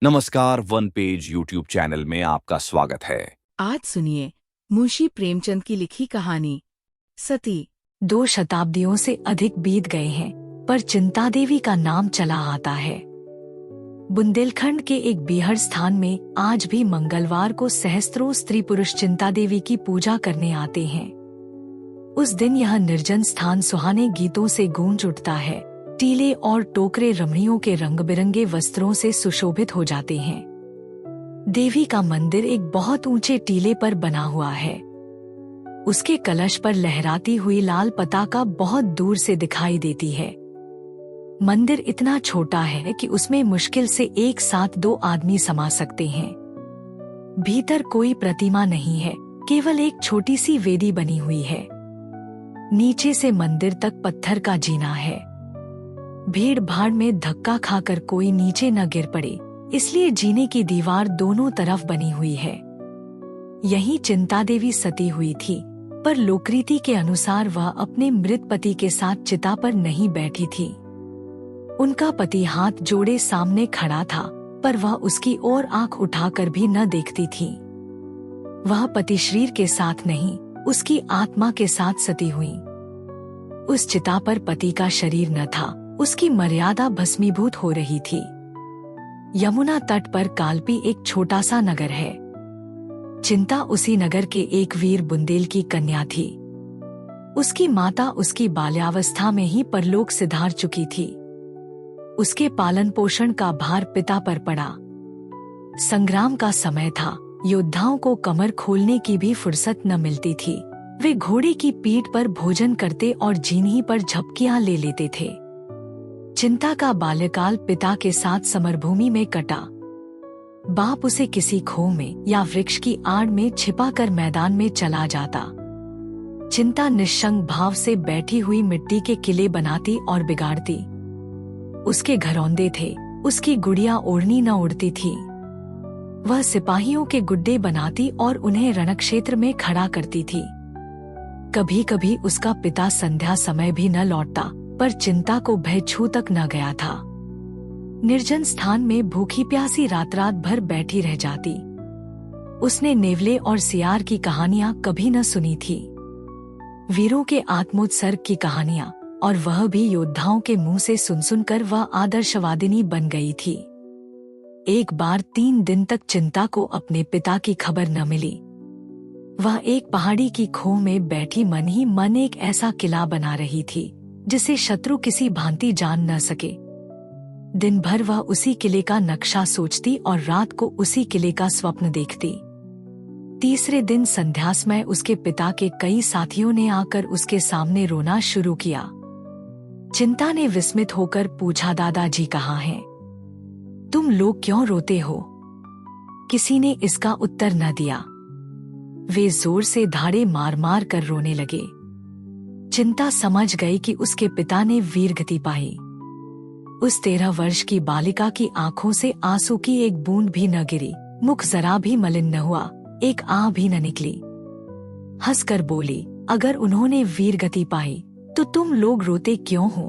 नमस्कार, one page YouTube channel में आपका स्वागत है। आज सुनिए मुंशी प्रेमचंद की लिखी कहानी सती। 2 शताब्दियों से अधिक बीत गए हैं, पर चिंता देवी का नाम चला आता है। बुंदेलखंड के एक बीहड़ स्थान में आज भी मंगलवार को सहस्त्रों स्त्री पुरुष चिंता देवी की पूजा करने आते हैं। उस दिन यह निर्जन स्थान सुहाने गीतों से गूंज उठता है। टीले और टोकरे रमणियों के रंग बिरंगे वस्त्रों से सुशोभित हो जाते हैं। देवी का मंदिर एक बहुत ऊंचे टीले पर बना हुआ है। उसके कलश पर लहराती हुई लाल पताका बहुत दूर से दिखाई देती है। मंदिर इतना छोटा है कि उसमें मुश्किल से एक साथ 2 आदमी समा सकते हैं। भीतर कोई प्रतिमा नहीं है, केवल एक छोटी सी वेदी बनी हुई है। नीचे से मंदिर तक पत्थर का जीना है। भीड़ भाड़ में धक्का खाकर कोई नीचे न गिर पड़े, इसलिए जीने की दीवार दोनों तरफ बनी हुई है। यही चिंता देवी सती हुई थी, पर लोकरीति के अनुसार वह अपने मृत पति के साथ चिता पर नहीं बैठी थी। उनका पति हाथ जोड़े सामने खड़ा था, पर वह उसकी ओर आंख उठाकर भी न देखती थी। वह पति शरीर के साथ नहीं, उसकी आत्मा के साथ सती हुई। उस चिता पर पति का शरीर न था, उसकी मर्यादा भस्मीभूत हो रही थी। यमुना तट पर कालपी एक छोटा सा नगर है। चिंता उसी नगर के एक वीर बुंदेल की कन्या थी। उसकी माता उसकी बाल्यावस्था में ही परलोक सिधार चुकी थी। उसके पालन पोषण का भार पिता पर पड़ा। संग्राम का समय था, योद्धाओं को कमर खोलने की भी फुर्सत न मिलती थी। वे घोड़े की पीठ पर भोजन करते और जीनी पर झपकियां ले लेते थे। चिंता का बाल्यकाल पिता के साथ समरभूमि में कटा। बाप उसे किसी खो में या वृक्ष की आड़ में छिपाकर मैदान में चला जाता। चिंता निश्चंग भाव से बैठी हुई मिट्टी के किले बनाती और बिगाड़ती। उसके घरौंदे थे, उसकी गुड़िया ओढ़नी न उड़ती थी। वह सिपाहियों के गुड्डे बनाती और उन्हें रणक्षेत्र में खड़ा करती थी। कभी कभी उसका पिता संध्या समय भी न लौटता, पर चिंता को भय छू तक न गया था। निर्जन स्थान में भूखी प्यासी रात रात भर बैठी रह जाती। उसने नेवले और सियार की कहानियां कभी न सुनी थी, वीरों के आत्मोत्सर्ग की कहानियां, और वह भी योद्धाओं के मुंह से सुन सुनकर वह आदर्शवादिनी बन गई थी। एक बार 3 दिन तक चिंता को अपने पिता की खबर न मिली। वह एक पहाड़ी की खोह में बैठी मन ही मन एक ऐसा किला बना रही थी जिसे शत्रु किसी भांति जान न सके। दिन भर वह उसी किले का नक्शा सोचती और रात को उसी किले का स्वप्न देखती। तीसरे दिन संध्या समय उसके पिता के कई साथियों ने आकर उसके सामने रोना शुरू किया। चिंता ने विस्मित होकर पूछा, दादाजी कहाँ हैं? तुम लोग क्यों रोते हो? किसी ने इसका उत्तर न दिया। वे जोर से धाड़े मार मार कर रोने लगे। चिंता समझ गई कि उसके पिता ने वीरगति पाई। उस 13 वर्ष की बालिका की आंखों से आंसू की एक बूंद भी न गिरी, मुख जरा भी मलिन न हुआ, एक आह भी न निकली। हंसकर बोली, अगर उन्होंने वीरगति पाई तो तुम लोग रोते क्यों हो?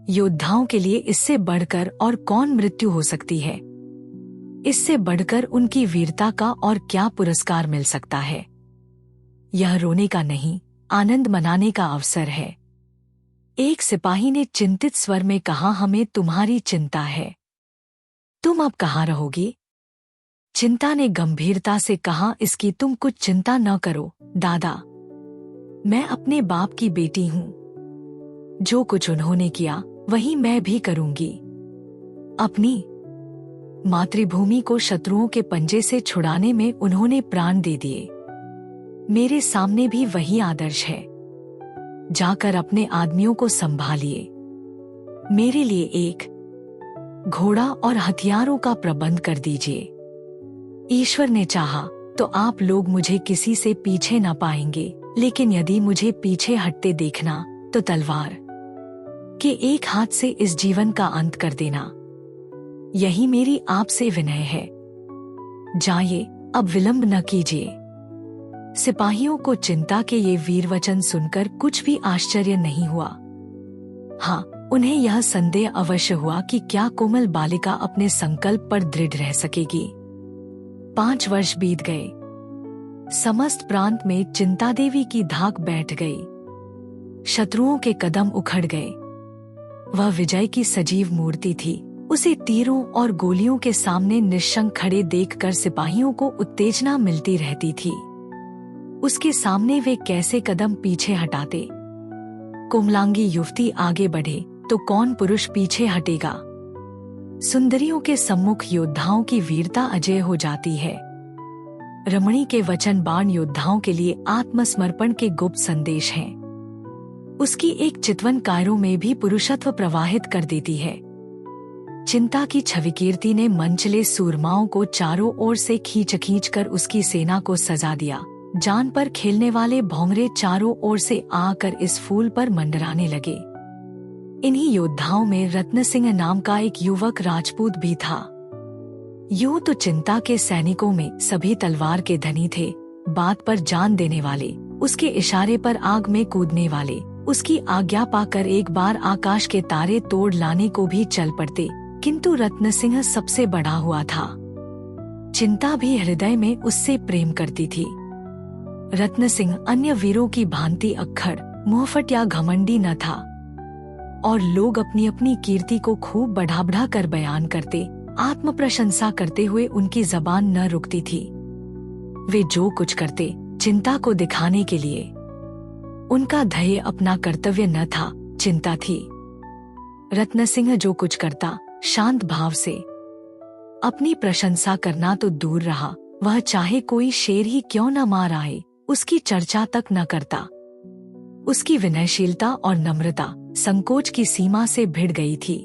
योद्धाओं के लिए इससे बढ़कर और कौन मृत्यु हो सकती है? इससे बढ़कर उनकी वीरता का और क्या पुरस्कार मिल सकता है? यह रोने का नहीं, आनंद मनाने का अवसर है। एक सिपाही ने चिंतित स्वर में कहा, हमें तुम्हारी चिंता है। तुम अब कहाँ रहोगी? चिंता ने गंभीरता से कहा, इसकी तुम कुछ चिंता न करो दादा। मैं अपने बाप की बेटी हूँ। जो कुछ उन्होंने किया वही मैं भी करूंगी। अपनी मातृभूमि को शत्रुओं के पंजे से छुड़ाने में उन्होंने प्राण दे दिए। मेरे सामने भी वही आदर्श है। जाकर अपने आदमियों को संभालिए। मेरे लिए एक घोड़ा और हथियारों का प्रबंध कर दीजिए। ईश्वर ने चाहा तो आप लोग मुझे किसी से पीछे न पाएंगे, लेकिन यदि मुझे पीछे हटते देखना तो तलवार के एक हाथ से इस जीवन का अंत कर देना। यही मेरी आपसे विनय है। जाइए, अब विलंब न कीजिए। सिपाहियों को चिंता के ये वीर वचन सुनकर कुछ भी आश्चर्य नहीं हुआ। हाँ, उन्हें यह संदेह अवश्य हुआ कि क्या कोमल बालिका अपने संकल्प पर दृढ़ रह सकेगी। 5 वर्ष बीत गए। समस्त प्रांत में चिंता देवी की धाक बैठ गई। शत्रुओं के कदम उखड़ गए। वह विजय की सजीव मूर्ति थी। उसे तीरों और गोलियों के सामने निश्शंक खड़े देखकर सिपाहियों को उत्तेजना मिलती रहती थी। उसके सामने वे कैसे कदम पीछे हटाते। कोमलांगी युवती आगे बढ़े तो कौन पुरुष पीछे हटेगा। सुंदरियों के सम्मुख योद्धाओं की वीरता अजय हो जाती है। रमणी के वचन बाण योद्धाओं के लिए आत्मसमर्पण के गुप्त संदेश हैं। उसकी एक चितवन कायरों में भी पुरुषत्व प्रवाहित कर देती है। चिंता की छविकीर्ति ने मंचले सूरमाओं को चारों ओर से खींच कर उसकी सेना को सजा दिया। जान पर खेलने वाले भौंगरे चारों ओर से आकर इस फूल पर मंडराने लगे। इन्हीं योद्धाओं में रत्न सिंह नाम का एक युवक राजपूत भी था। यूं तो चिंता के सैनिकों में सभी तलवार के धनी थे, बात पर जान देने वाले, उसके इशारे पर आग में कूदने वाले, उसकी आज्ञा पाकर एक बार आकाश के तारे तोड़ लाने को भी चल पड़ते। किंतु रत्न सिंह सबसे बड़ा हुआ था। चिंता भी हृदय में उससे प्रेम करती थी। रत्न सिंह अन्य वीरों की भांति अक्खड़, मुंहफट या घमंडी न था और लोग अपनी अपनी कीर्ति को खूब बढ़ा कर बयान करते, आत्म प्रशंसा करते हुए उनकी जबान न रुकती थी। वे जो कुछ करते चिंता को दिखाने के लिए। उनका ध्येय अपना कर्तव्य न था, चिंता थी। रत्न सिंह जो कुछ करता शांत भाव से। अपनी प्रशंसा करना तो दूर रहा, वह चाहे कोई शेर ही क्यों न मार आए उसकी चर्चा तक न करता। उसकी विनयशीलता और नम्रता संकोच की सीमा से भिड़ गई थी।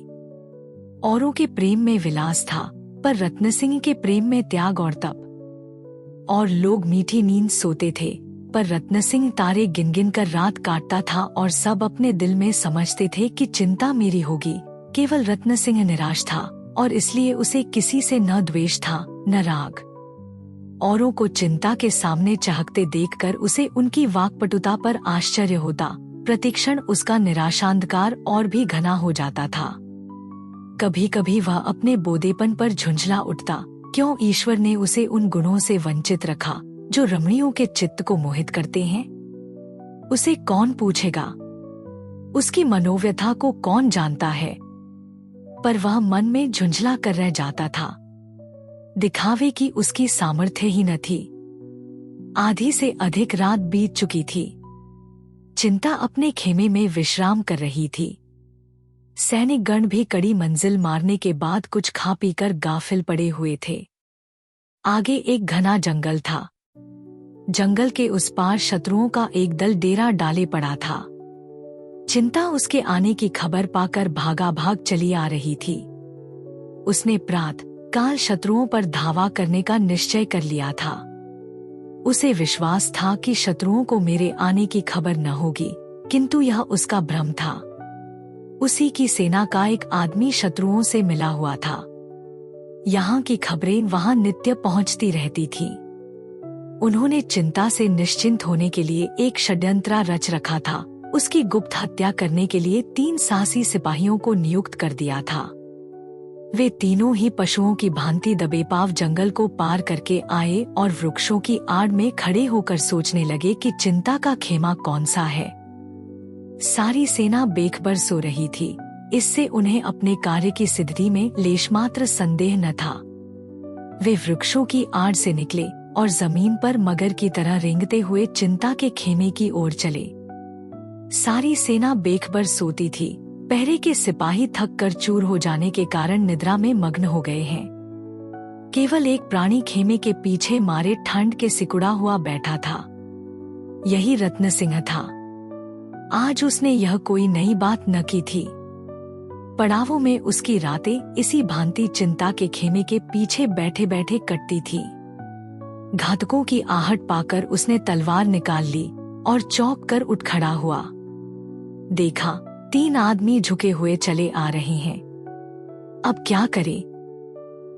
औरों के प्रेम में विलास था, पर रत्न सिंह के प्रेम में त्याग और तप। और लोग मीठी नींद सोते थे, पर रत्न सिंह तारे गिन गिन कर रात काटता था और सब अपने दिल में समझते थे कि चिंता मेरी होगी। केवल रत्न सिंह निराश था और इसलिए उसे किसी से न द्वेष था न राग। औरों को चिंता के सामने चहकते देखकर उसे उनकी वाक्पटुता पर आश्चर्य होता। प्रतिक्षण उसका निराशांधकार और भी घना हो जाता था। कभी कभी वह अपने बोधेपन पर झुंझला उठता, क्यों ईश्वर ने उसे उन गुणों से वंचित रखा जो रमणियों के चित्त को मोहित करते हैं। उसे कौन पूछेगा, उसकी मनोव्यथा को कौन जानता है। पर वह मन में झुंझला कर रह जाता था। दिखावे की उसकी सामर्थ्य ही न थी। आधी से अधिक रात बीत चुकी थी। चिंता अपने खेमे में विश्राम कर रही थी। सैनिक गण भी कड़ी मंजिल मारने के बाद कुछ खा पीकर गाफिल पड़े हुए थे। आगे एक घना जंगल था। जंगल के उस पार शत्रुओं का एक दल डेरा डाले पड़ा था। चिंता उसके आने की खबर पाकर भागा भाग चली आ रही थी। उसने प्रातः काल शत्रुओं पर धावा करने का निश्चय कर लिया था। उसे विश्वास था कि शत्रुओं को मेरे आने की खबर न होगी, किंतु यह उसका भ्रम था। उसी की सेना का एक आदमी शत्रुओं से मिला हुआ था। यहाँ की खबरें वहां नित्य पहुंचती रहती थी। उन्होंने चिंता से निश्चिंत होने के लिए एक षड्यंत्र रच रखा था। उसकी गुप्त हत्या करने के लिए 3 साहसी सिपाहियों को नियुक्त कर दिया था। वे तीनों ही पशुओं की भांति दबेपाव जंगल को पार करके आए और वृक्षों की आड़ में खड़े होकर सोचने लगे कि चिंता का खेमा कौन सा है। सारी सेना बेखबर सो रही थी। इससे उन्हें अपने कार्य की सिद्धि में लेशमात्र संदेह न था। वे वृक्षों की आड़ से निकले और जमीन पर मगर की तरह रेंगते हुए चिंता के खेमे की ओर चले। सारी सेना बेखबर सोती थी। पहरे के सिपाही थक कर चूर हो जाने के कारण निद्रा में मग्न हो गए हैं। केवल एक प्राणी खेमे के पीछे मारे ठंड के सिकुड़ा हुआ बैठा था। यही रत्न सिंह था। आज उसने यह कोई नई बात न की थी। पड़ावों में उसकी रातें इसी भांति चिंता के खेमे के पीछे बैठे बैठे कटती थी। घातकों की आहट पाकर उसने तलवार निकाल ली और चौंक कर उठ खड़ा हुआ। देखा 3 आदमी झुके हुए चले आ रहे हैं। अब क्या करे?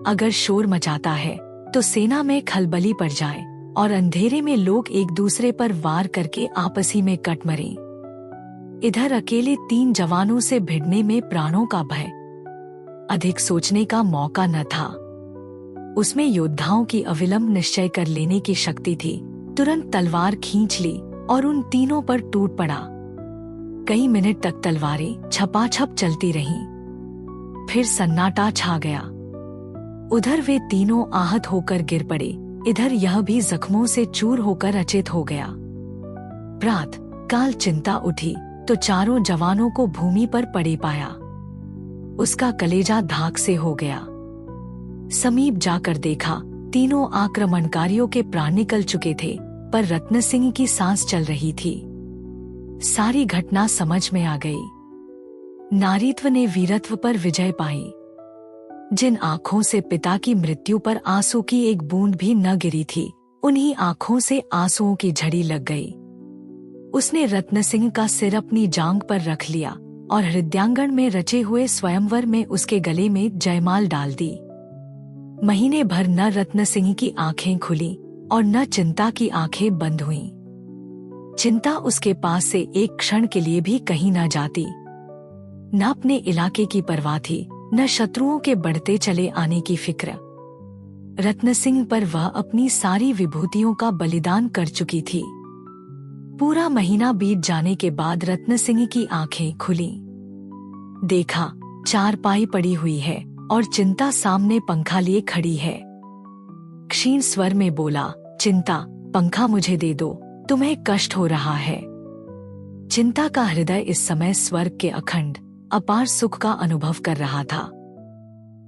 अगर शोर मचाता है तो सेना में खलबली पड़ जाए और अंधेरे में लोग एक दूसरे पर वार करके आपसी में कट मरें। इधर अकेले 3 जवानों से भिड़ने में प्राणों का भय। अधिक सोचने का मौका न था। उसमें योद्धाओं की अविलंब निश्चय कर लेने की शक्ति थी। तुरंत तलवार खींच ली और उन तीनों पर टूट पड़ा। कई मिनट तक तलवारें छपाछप चलती रहीं। फिर सन्नाटा छा गया। उधर वे तीनों आहत होकर गिर पड़े, इधर यह भी जख्मों से चूर होकर अचेत हो गया। प्रात काल चिंता उठी तो चारों जवानों को भूमि पर पड़े पाया। उसका कलेजा धाक से हो गया। समीप जाकर देखा, तीनों आक्रमणकारियों के प्राण निकल चुके थे, पर रत्न सिंह की सांस चल रही थी। सारी घटना समझ में आ गई। नारीत्व ने वीरत्व पर विजय पाई। जिन आंखों से पिता की मृत्यु पर आंसू की एक बूंद भी न गिरी थी, उन्हीं आंखों से आंसुओं की झड़ी लग गई। उसने रत्न सिंह का सिर अपनी जांघ पर रख लिया और हृदयांगन में रचे हुए स्वयंवर में उसके गले में जयमाल डाल दी। महीने भर न रत्न सिंह की आंखें खुली और न चिंता की आंखें बंद हुईं। चिंता उसके पास से एक क्षण के लिए भी कहीं न जाती। न अपने इलाके की परवाह थी, न शत्रुओं के बढ़ते चले आने की फिक्र। रत्न सिंह पर वह अपनी सारी विभूतियों का बलिदान कर चुकी थी। पूरा महीना बीत जाने के बाद रत्न सिंह की आंखें खुली। देखा, चारपाई पड़ी हुई है और चिंता सामने पंखा लिए खड़ी है। क्षीण स्वर में बोला, चिंता, पंखा मुझे दे दो, तुम्हें कष्ट हो रहा है। चिंता का हृदय इस समय स्वर्ग के अखंड अपार सुख का अनुभव कर रहा था।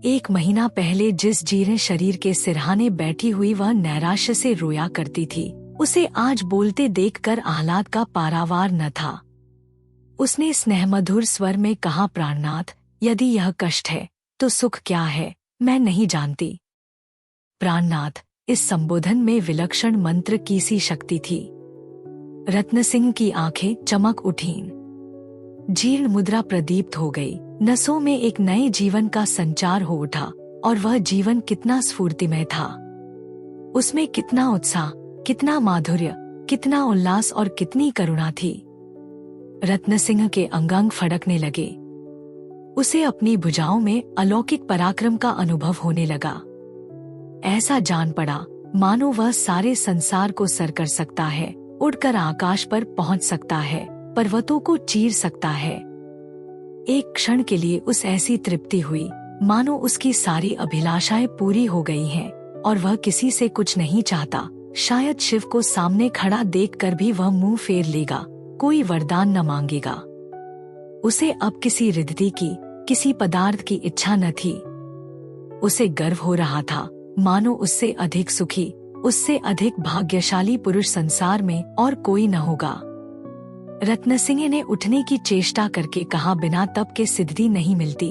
1 महीना पहले जिस जीर्ण शरीर के सिरहाने बैठी हुई वह नैराश्य से रोया करती थी, उसे आज बोलते देखकर आह्लाद का पारावार न था। उसने स्नेहमधुर स्वर में कहा, प्राणनाथ, यदि यह कष्ट है तो सुख क्या है, मैं नहीं जानती। प्राणनाथ, इस संबोधन में विलक्षण मंत्र की सी शक्ति थी। रत्न सिंह की आंखें चमक उठीं। जीर्ण मुद्रा प्रदीप्त हो गई। नसों में एक नए जीवन का संचार हो उठा और वह जीवन कितना स्फूर्तिमय था। उसमें कितना उत्साह, कितना माधुर्य, कितना उल्लास और कितनी करुणा थी। रत्न सिंह के अंगांग फड़कने लगे। उसे अपनी भुजाओं में अलौकिक पराक्रम का अनुभव होने लगा। ऐसा जान पड़ा मानो वह सारे संसार को सर कर सकता है, उड़कर आकाश पर पहुंच सकता है, पर्वतों को चीर सकता है। एक क्षण के लिए उस ऐसी तृप्ति हुई मानो उसकी सारी अभिलाषाएं पूरी हो गई हैं और वह किसी से कुछ नहीं चाहता। शायद शिव को सामने खड़ा देखकर भी वह मुंह फेर लेगा, कोई वरदान न मांगेगा। उसे अब किसी रिद्धि की, किसी पदार्थ की इच्छा न थी। उसे गर्व हो रहा था मानो उससे अधिक सुखी, उससे अधिक भाग्यशाली पुरुष संसार में और कोई न होगा। रत्न सिंह ने उठने की चेष्टा करके कहा, बिना तप के सिद्धि नहीं मिलती।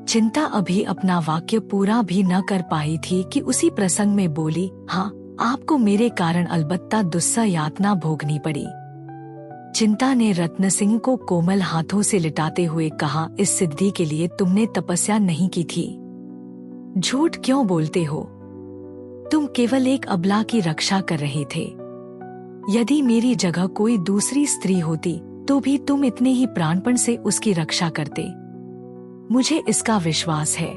चिंता अभी अपना वाक्य पूरा भी न कर पाई थी कि उसी प्रसंग में बोली, हाँ, आपको मेरे कारण अलबत्ता दुस्सह यातना भोगनी पड़ी। चिंता ने रत्न सिंह को कोमल हाथों से लिटाते हुए कहा, इस सिद्धि के लिए तुमने तपस्या नहीं की थी। झूठ क्यों बोलते हो? तुम केवल एक अबला की रक्षा कर रहे थे। यदि मेरी जगह कोई दूसरी स्त्री होती तो भी तुम इतने ही प्राणपण से उसकी रक्षा करते। मुझे इसका विश्वास है।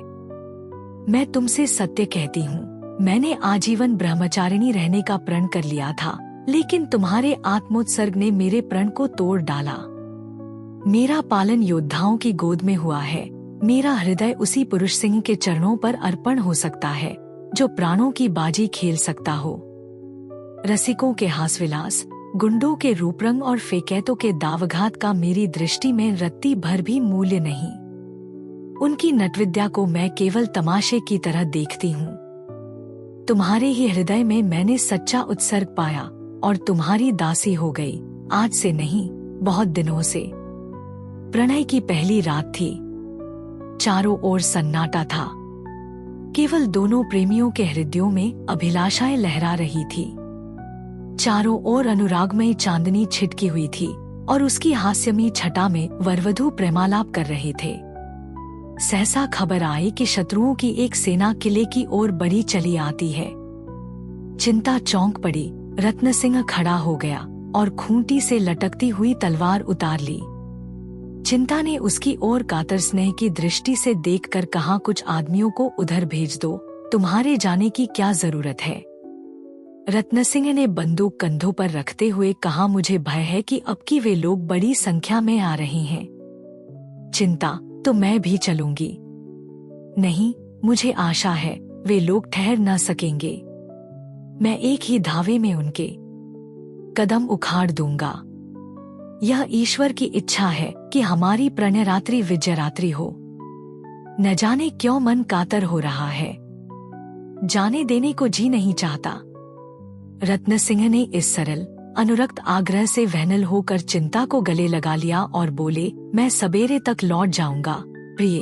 मैं तुमसे सत्य कहती हूँ, मैंने आजीवन ब्रह्मचारिणी रहने का प्रण कर लिया था, लेकिन तुम्हारे आत्मोत्सर्ग ने मेरे प्रण को तोड़ डाला। मेरा पालन योद्धाओं की गोद में हुआ है। मेरा हृदय उसी पुरुष सिंह के चरणों पर अर्पण हो सकता है जो प्राणों की बाजी खेल सकता हो। रसिकों के हास्यविलास, गुंडों के रूपरंग और फेकैतों के दावघात का मेरी दृष्टि में रत्ती भर भी मूल्य नहीं। उनकी नटविद्या को मैं केवल तमाशे की तरह देखती हूँ। तुम्हारे ही हृदय में मैंने सच्चा उत्सर्ग पाया और तुम्हारी दासी हो गई। आज से नहीं, बहुत दिनों से। प्रणय की पहली रात थी। चारों ओर सन्नाटा था। केवल दोनों प्रेमियों के हृदयों में अभिलाषाएं लहरा रही थी। चारों ओर अनुरागमयी चांदनी छिटकी हुई थी और उसकी हास्यमयी छटा में वरवधू प्रेमालाप कर रहे थे। सहसा खबर आई कि शत्रुओं की एक सेना किले की ओर बढ़ी चली आती है। चिंता चौंक पड़ी। रत्न सिंह खड़ा हो गया। और खूंटी से लटकती हुई तलवार उतार ली। चिंता ने उसकी ओर कातर स्नेह की दृष्टि से देखकर कहा, कुछ आदमियों को उधर भेज दो, तुम्हारे जाने की क्या जरूरत है। रत्न सिंह ने बंदूक कंधों पर रखते हुए कहा, मुझे भय है कि अब की वे लोग बड़ी संख्या में आ रहे हैं। चिंता, तो मैं भी चलूंगी। नहीं, मुझे आशा है वे लोग ठहर न सकेंगे। मैं एक ही धावे में उनके कदम उखाड़ दूंगा। यह ईश्वर की इच्छा है कि हमारी प्रणयरात्रि विजयरात्रि हो। न जाने क्यों मन कातर हो रहा है, जाने देने को जी नहीं चाहता। रत्न सिंह ने इस सरल अनुरक्त आग्रह से वहनल होकर चिंता को गले लगा लिया और बोले, मैं सवेरे तक लौट जाऊंगा प्रिय।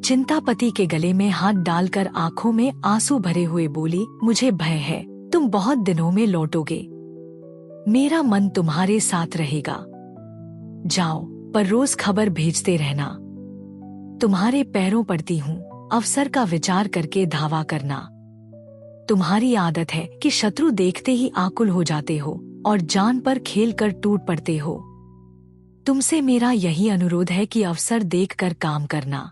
चिंता पति के गले में हाथ डालकर आंखों में आंसू भरे हुए बोली, मुझे भय है तुम बहुत दिनों में लौटोगे। मेरा मन तुम्हारे साथ रहेगा। जाओ, पर रोज खबर भेजते रहना। तुम्हारे पैरों पड़ती हूँ, अवसर का विचार करके धावा करना। तुम्हारी आदत है कि शत्रु देखते ही आकुल हो जाते हो और जान पर खेल कर टूट पड़ते हो। तुमसे मेरा यही अनुरोध है कि अवसर देखकर काम करना।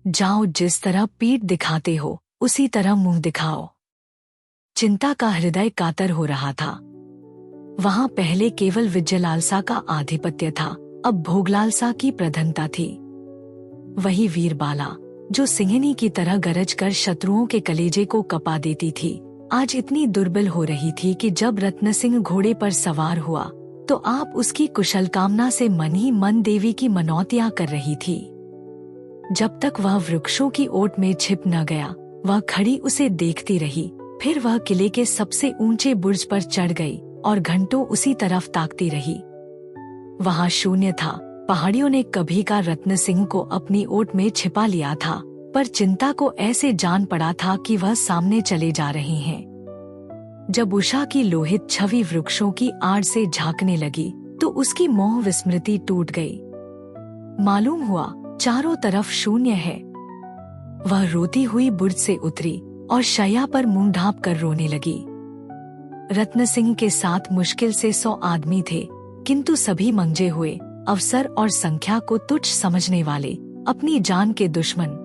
जाओ, जिस तरह पीठ दिखाते हो उसी तरह मुंह दिखाओ। चिंता का हृदय कातर हो रहा था। वहां पहले केवल विजयलालसा का आधिपत्य था, अब भोगलालसा की प्रधानता थी। वही वीरबाला जो सिंहनी की तरह गरज कर शत्रुओं के कलेजे को कपा देती थी, आज इतनी दुर्बल हो रही थी कि जब रत्न सिंह घोड़े पर सवार हुआ तो आप उसकी कुशल कामना से मन ही मन देवी की मनौतियां कर रही थी। जब तक वह वृक्षों की ओट में छिप न गया, वह खड़ी उसे देखती रही। फिर वह किले के सबसे ऊंचे बुर्ज पर चढ़ गई और घंटों उसी तरफ ताकती रही। वहां शून्य था। पहाड़ियों ने कभी का रत्न सिंह को अपनी ओट में छिपा लिया था, पर चिंता को ऐसे जान पड़ा था कि वह सामने चले जा रहे हैं। जब उषा की लोहित छवि वृक्षों की आड़ से झांकने लगी तो उसकी मोह विस्मृति टूट गई। मालूम हुआ चारों तरफ शून्य है। वह रोती हुई बुर्ज से उतरी और शैया पर मुंह ढांप कर रोने लगी। रत्न सिंह के साथ मुश्किल से 100 आदमी थे, किंतु सभी मंजे हुए, अवसर और संख्या को तुच्छ समझने वाले, अपनी जान के दुश्मन।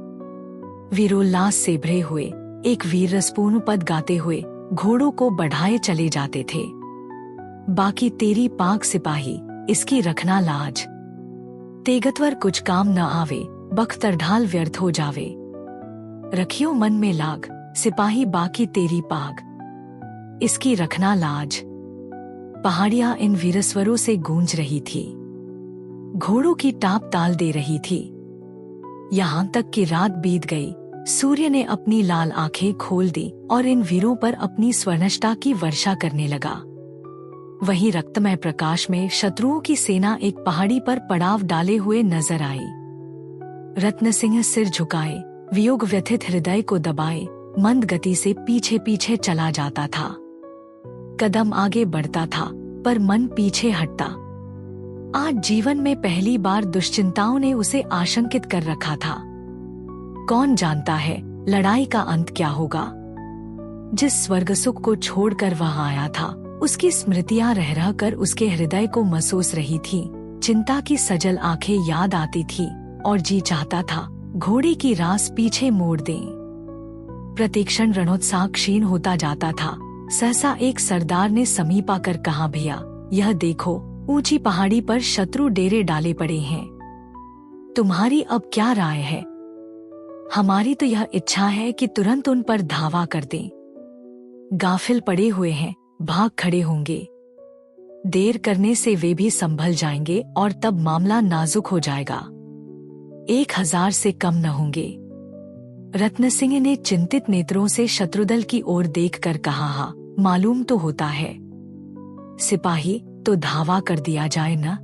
वीरोल्लास से भरे हुए, एक वीर रसपूर्ण पद गाते हुए घोड़ों को बढ़ाए चले जाते थे। बाकी तेरी पाक सिपाही, इसकी रखना लाज। तेगतवर कुछ काम न आवे, बख्तर ढाल व्यर्थ हो जावे। रखियो मन में लाग, सिपाही बाकी तेरी पाग, इसकी रखना लाज। पहाड़ियां इन वीरस्वरों से गूंज रही थी, घोड़ों की टाप ताल दे रही थी। यहाँ तक कि रात बीत गई, सूर्य ने अपनी लाल आंखें खोल दी और इन वीरों पर अपनी स्वर्णष्टा की वर्षा करने लगा। वहीं रक्तमय प्रकाश में शत्रुओं की सेना एक पहाड़ी पर पड़ाव डाले हुए नजर आई। रत्न सिंह सिर झुकाए, वियोग व्यथित हृदय को दबाए, मंद गति से पीछे पीछे चला जाता था। कदम आगे बढ़ता था पर मन पीछे हटता। आज जीवन में पहली बार दुश्चिंताओं ने उसे आशंकित कर रखा था। कौन जानता है लड़ाई का अंत क्या होगा। जिस स्वर्ग सुख को छोड़कर वह आया था, उसकी स्मृतियां रह रह कर उसके हृदय को महसूस रही थी। चिंता की सजल आंखें याद आती थी और जी चाहता था घोड़े की रास पीछे मोड़ दें। प्रतिक्षण रणोत्साह क्षीण होता जाता था। सहसा एक सरदार ने समीप आकर कहा, भैया यह देखो, ऊंची पहाड़ी पर शत्रु डेरे डाले पड़े हैं। तुम्हारी अब क्या राय है। हमारी तो यह इच्छा है कि तुरंत उन पर धावा कर दें। गाफिल पड़े हुए हैं, भाग खड़े होंगे। देर करने से वे भी संभल जाएंगे और तब मामला नाजुक हो जाएगा। 1000 से कम न होंगे। रत्न सिंह ने चिंतित नेत्रों से शत्रुदल की ओर देखकर कहा, हाँ मालूम तो होता है। सिपाही, तो धावा कर दिया जाए न।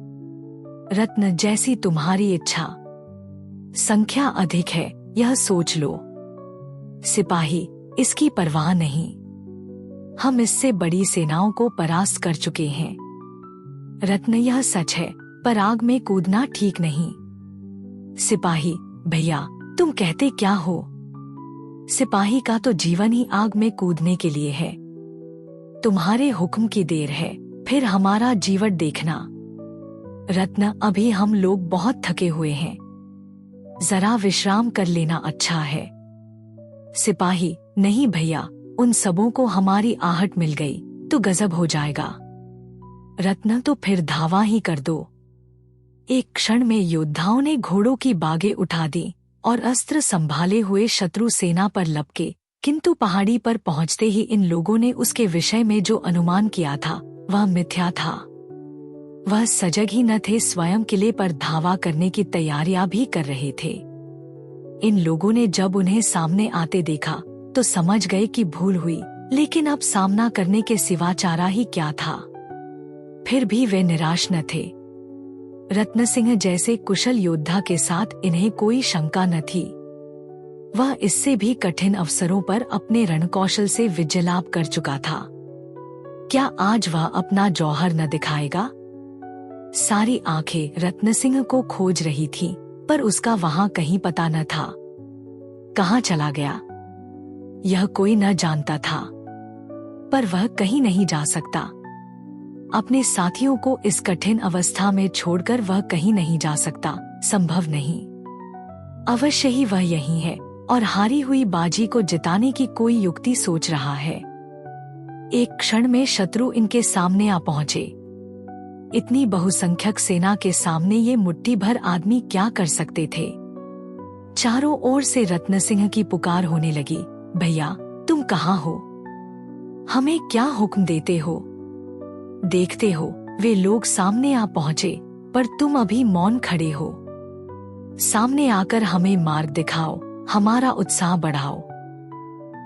रत्न, जैसी तुम्हारी इच्छा। संख्या अधिक है, यह सोच लो। सिपाही, इसकी परवाह नहीं। हम इससे बड़ी सेनाओं को परास्त कर चुके हैं। रत्न, यह सच है, पर आग में कूदना ठीक नहीं। सिपाही, भैया तुम कहते क्या हो। सिपाही का तो जीवन ही आग में कूदने के लिए है। तुम्हारे हुक्म की देर है फिर हमारा जीवन देखना। रत्न, अभी हम लोग बहुत थके हुए हैं, जरा विश्राम कर लेना अच्छा है। सिपाही, नहीं भैया, उन सबों को हमारी आहट मिल गई तो गजब हो जाएगा। रत्न, तो फिर धावा ही कर दो। एक क्षण में योद्धाओं ने घोड़ों की बागें उठा दी और अस्त्र संभाले हुए शत्रु सेना पर लपके, किंतु पहाड़ी पर पहुंचते ही इन लोगों ने उसके विषय में जो अनुमान किया था वह मिथ्या था। वह सजग ही न थे, स्वयं किले पर धावा करने की तैयारियां भी कर रहे थे। इन लोगों ने जब उन्हें सामने आते देखा तो समझ गए कि भूल हुई, लेकिन अब सामना करने के सिवा चारा ही क्या था। फिर भी वे निराश न थे। रत्न सिंह जैसे कुशल योद्धा के साथ इन्हें कोई शंका न थी। वह इससे भी कठिन अवसरों पर अपने रणकौशल से विजय लाभ कर चुका था। क्या आज वह अपना जौहर न दिखाएगा? सारी आंखें रत्न सिंह को खोज रही थीं, पर उसका वहां कहीं पता न था। कहाँ चला गया यह कोई न जानता था, पर वह कहीं नहीं जा सकता। अपने साथियों को इस कठिन अवस्था में छोड़कर वह कहीं नहीं जा सकता, संभव नहीं। अवश्य ही वह यही है और हारी हुई बाजी को जिताने की कोई युक्ति सोच रहा है। एक क्षण में शत्रु इनके सामने आ पहुंचे। इतनी बहुसंख्यक सेना के सामने ये मुट्ठी भर आदमी क्या कर सकते थे? चारों ओर से रत्न सिंह की पुकार होने लगी, भैया तुम कहाँ हो? हमें क्या हुक्म देते हो? देखते हो वे लोग सामने आ पहुंचे, पर तुम अभी मौन खड़े हो। सामने आकर हमें मार्ग दिखाओ, हमारा उत्साह बढ़ाओ।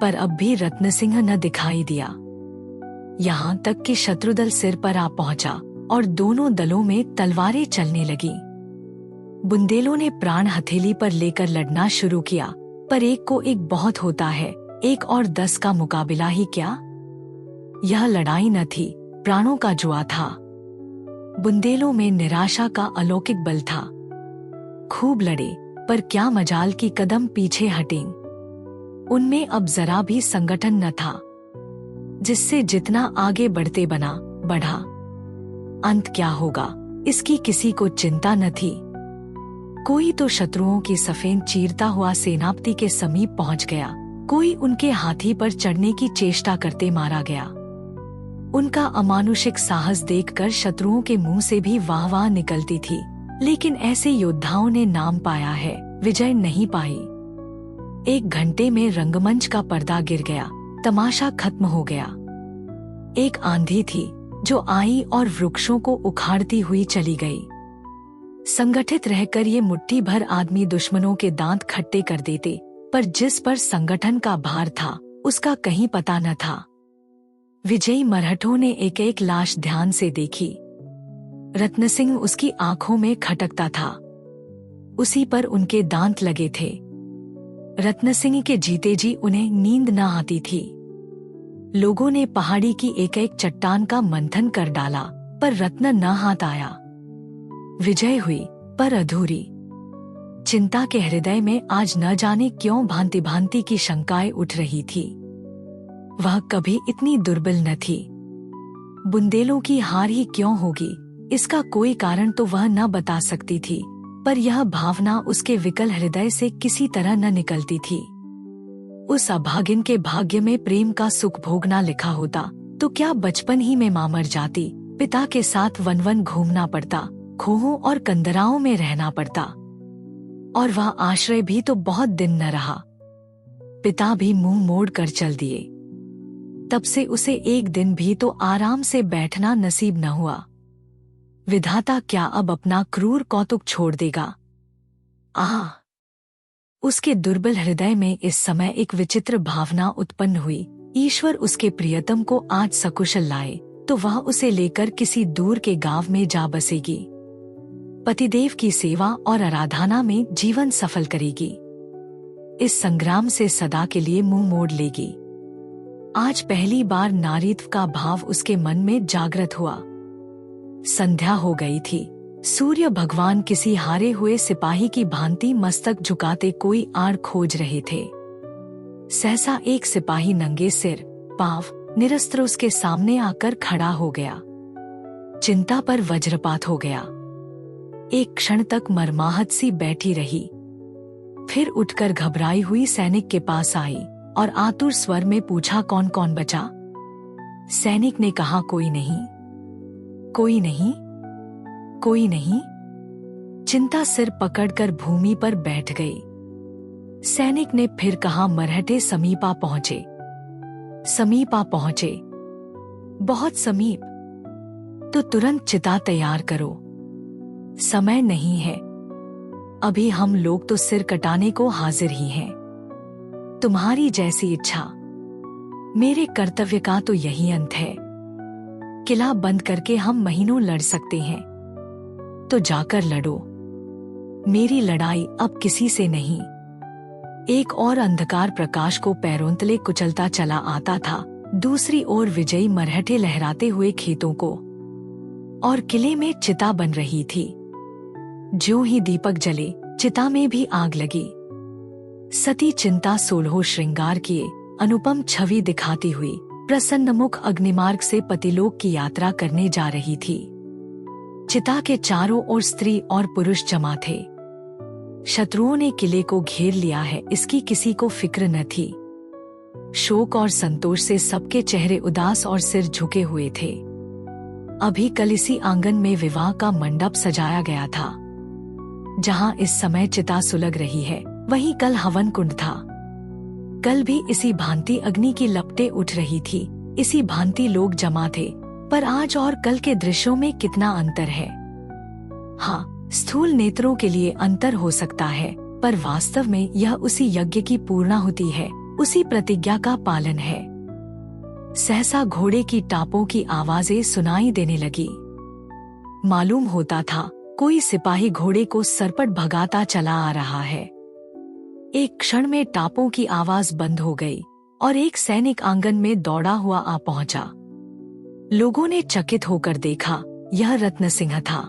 पर अब भी रत्न सिंह न दिखाई दिया। यहाँ तक कि शत्रुदल सिर पर आ पहुंचा और दोनों दलों में तलवारें चलने लगी। बुंदेलों ने प्राण हथेली पर लेकर लड़ना शुरू किया, पर एक को एक बहुत होता है, 1 और 10 का मुकाबला ही क्या। यह लड़ाई न थी, प्राणों का जुआ था। बुंदेलों में निराशा का अलौकिक बल था। खूब लड़े, पर क्या मजाल की कदम पीछे हटें। उनमें अब जरा भी संगठन न था, जिससे जितना आगे बढ़ते बढ़ा। अंत क्या होगा इसकी किसी को चिंता न थी। कोई तो शत्रुओं की सफेद चीरता हुआ सेनापति के समीप पहुंच गया, कोई उनके हाथी पर चढ़ने की चेष्टा करते मारा गया। उनका अमानुषिक साहस देखकर शत्रुओं के मुंह से भी वाह वाह निकलती थी, लेकिन ऐसे योद्धाओं ने नाम पाया है, विजय नहीं पाई। 1 घंटे में रंगमंच का पर्दा गिर गया, तमाशा खत्म हो गया। एक आंधी थी जो आई और वृक्षों को उखाड़ती हुई चली गई। संगठित रहकर ये मुट्ठी भर आदमी दुश्मनों के दांत खट्टे कर देते, पर जिस पर संगठन का भार था उसका कहीं पता न था। विजयी मरहठों ने एक एक लाश ध्यान से देखी। रत्न सिंह उसकी आंखों में खटकता था, उसी पर उनके दांत लगे थे। रत्न सिंह के जीते जी उन्हें नींद न आती थी। लोगों ने पहाड़ी की एक एक चट्टान का मंथन कर डाला, पर रत्न न हाथ आया। विजय हुई, पर अधूरी। चिंता के हृदय में आज न जाने क्यों भांति भांति की शंकाएं उठ रही थी। वह कभी इतनी दुर्बल न थी। बुंदेलों की हार ही क्यों होगी, इसका कोई कारण तो वह न बता सकती थी, पर यह भावना उसके विकल हृदय से किसी तरह न निकलती थी। उस अभागिन के भाग्य में प्रेम का सुख भोगना लिखा होता तो क्या बचपन ही में मां मर जाती, पिता के साथ वन वन घूमना पड़ता, खोहों और कंदराओं में रहना पड़ता। और वह आश्रय भी तो बहुत दिन न रहा। पिता भी मुंह मोड़ कर चल दिए। तब से उसे एक दिन भी तो आराम से बैठना नसीब न हुआ। विधाता क्या अब अपना क्रूर कौतुक छोड़ देगा? आह! उसके दुर्बल हृदय में इस समय एक विचित्र भावना उत्पन्न हुई। ईश्वर उसके प्रियतम को आज सकुशल लाए तो वह उसे लेकर किसी दूर के गांव में जा बसेगी। पतिदेव की सेवा और आराधना में जीवन सफल करेगी। इस संग्राम से सदा के लिए मुंह मोड़ लेगी। आज पहली बार नारीत्व का भाव उसके मन में जागृत हुआ। संध्या हो गई थी। सूर्य भगवान किसी हारे हुए सिपाही की भांति मस्तक झुकाते कोई आड़ खोज रहे थे। सहसा एक सिपाही नंगे सिर, पांव निरस्त्र उसके सामने आकर खड़ा हो गया। चिंता पर वज्रपात हो गया। एक क्षण तक मरमाहत सी बैठी रही, फिर उठकर घबराई हुई सैनिक के पास आई और आतुर स्वर में पूछा, कौन कौन बचा? सैनिक ने कहा, कोई नहीं, कोई नहीं, कोई नहीं। चिंता सिर पकड़कर भूमि पर बैठ गई। सैनिक ने फिर कहा, मरहटे समीपा पहुंचे, समीपा पहुंचे, बहुत समीप। तो तुरंत चिता तैयार करो, समय नहीं है। अभी हम लोग तो सिर कटाने को हाजिर ही हैं। तुम्हारी जैसी इच्छा। मेरे कर्तव्य का तो यही अंत है। किला बंद करके हम महीनों लड़ सकते हैं, तो जाकर लड़ो। मेरी लड़ाई अब किसी से नहीं। एक और अंधकार प्रकाश को पैरों तले कुचलता चला आता था, दूसरी ओर विजयी मरहटे लहराते हुए खेतों को और किले में चिता बन रही थी। ज्यों ही दीपक जले, चिता में भी आग लगी। सती चिंता 16 श्रृंगार किए अनुपम छवि दिखाती हुई प्रसन्नमुख अग्निमार्ग से पतिलोक की यात्रा करने जा रही थी। चिता के चारों ओर स्त्री और पुरुष जमा थे। शत्रुओं ने किले को घेर लिया है, इसकी किसी को फिक्र न थी। शोक और संतोष से सबके चेहरे उदास और सिर झुके हुए थे। अभी कल इसी आंगन में विवाह का मंडप सजाया गया था। जहां इस समय चिता सुलग रही है, वहीं कल हवन कुंड था। कल भी इसी भांति अग्नि की लपटें उठ रही थी, इसी भांति लोग जमा थे। पर आज और कल के दृश्यों में कितना अंतर है। हाँ, स्थूल नेत्रों के लिए अंतर हो सकता है, पर वास्तव में यह उसी यज्ञ की पूर्णाहुति है, उसी प्रतिज्ञा का पालन है। सहसा घोड़े की टापों की आवाजें सुनाई देने लगी। मालूम होता था कोई सिपाही घोड़े को सरपट भगाता चला आ रहा है। एक क्षण में टापों की आवाज बंद हो गई और एक सैनिक आंगन में दौड़ा हुआ आ पहुंचा। लोगों ने चकित होकर देखा, यह रत्न सिंह था।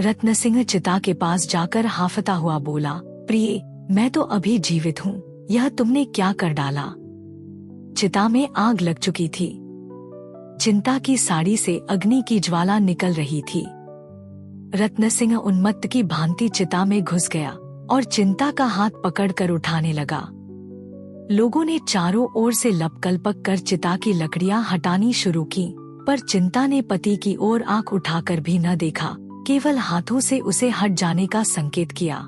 रत्न सिंह चिता के पास जाकर हाफता हुआ बोला, प्रिय, मैं तो अभी जीवित हूँ, यह तुमने क्या कर डाला? चिता में आग लग चुकी थी। चिंता की साड़ी से अग्नि की ज्वाला निकल रही थी। रत्न सिंह उन्मत्त की भांति चिता में घुस गया और चिंता का हाथ पकड़कर उठाने लगा। लोगों ने चारों ओर से लपकलपक कर चिता की लकड़ियां हटानी शुरू की, पर चिंता ने पति की ओर आंख उठाकर भी न देखा, केवल हाथों से उसे हट जाने का संकेत किया।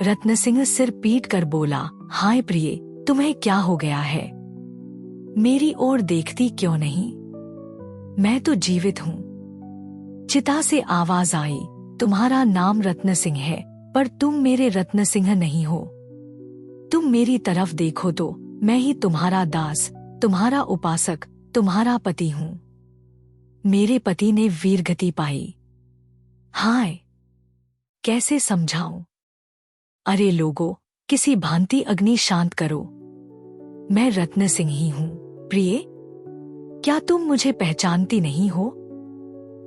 रत्न सिंह सिर पीट कर बोला, हाय प्रिय, तुम्हें क्या हो गया है? मेरी ओर देखती क्यों नहीं? मैं तो जीवित हूँ। चिता से आवाज आई, तुम्हारा नाम रत्न सिंह है, पर तुम मेरे रत्न सिंह नहीं हो। तुम मेरी तरफ देखो तो मैं ही तुम्हारा दास, तुम्हारा उपासक, तुम्हारा पति हूँ। मेरे पति ने वीरगति पाई। हाय, कैसे समझाऊं? अरे लोगों, किसी भांति अग्नि शांत करो। मैं रत्न सिंह ही हूँ। प्रिय, क्या तुम मुझे पहचानती नहीं हो?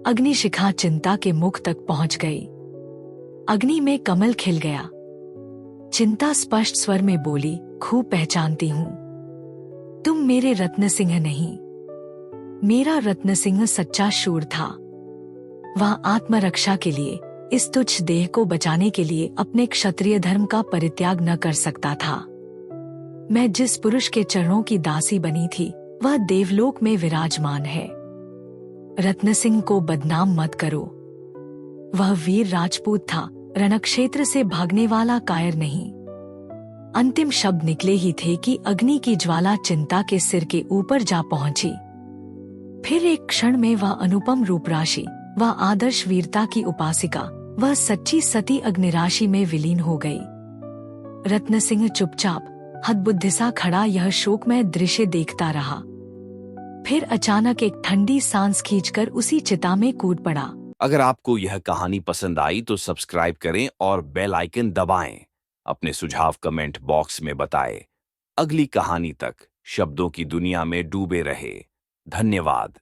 अग्निशिखा चिंता के मुख तक पहुंच गई। अग्नि में कमल खिल गया। चिंता स्पष्ट स्वर में बोली, खूब पहचानती हूँ। तुम मेरे रत्न सिंह नहीं। मेरा रत्न सिंह सच्चा शूर था। वह आत्मरक्षा के लिए, इस तुच्छ देह को बचाने के लिए अपने क्षत्रिय धर्म का परित्याग न कर सकता था। मैं जिस पुरुष के चरणों की दासी बनी थी, वह देवलोक में विराजमान है। रत्न सिंह को बदनाम मत करो। वह वीर राजपूत था, रणक्षेत्र से भागने वाला कायर नहीं। अंतिम शब्द निकले ही थे कि अग्नि की ज्वाला चिंता के सिर के ऊपर जा पहुंची। फिर एक क्षण में वह अनुपम रूपराशि, वह आदर्श वीरता की उपासिका, वह सच्ची सती अग्निराशि में विलीन हो गई। रत्न सिंह चुपचाप हतबुद्धिसा खड़ा यह शोकमय दृश्य देखता रहा। फिर अचानक एक ठंडी सांस खींचकर उसी चिता में कूद पड़ा। अगर आपको यह कहानी पसंद आई तो सब्सक्राइब करें और बेल आइकन दबाएं। अपने सुझाव कमेंट बॉक्स में बताएं। अगली कहानी तक शब्दों की दुनिया में डूबे रहे। धन्यवाद।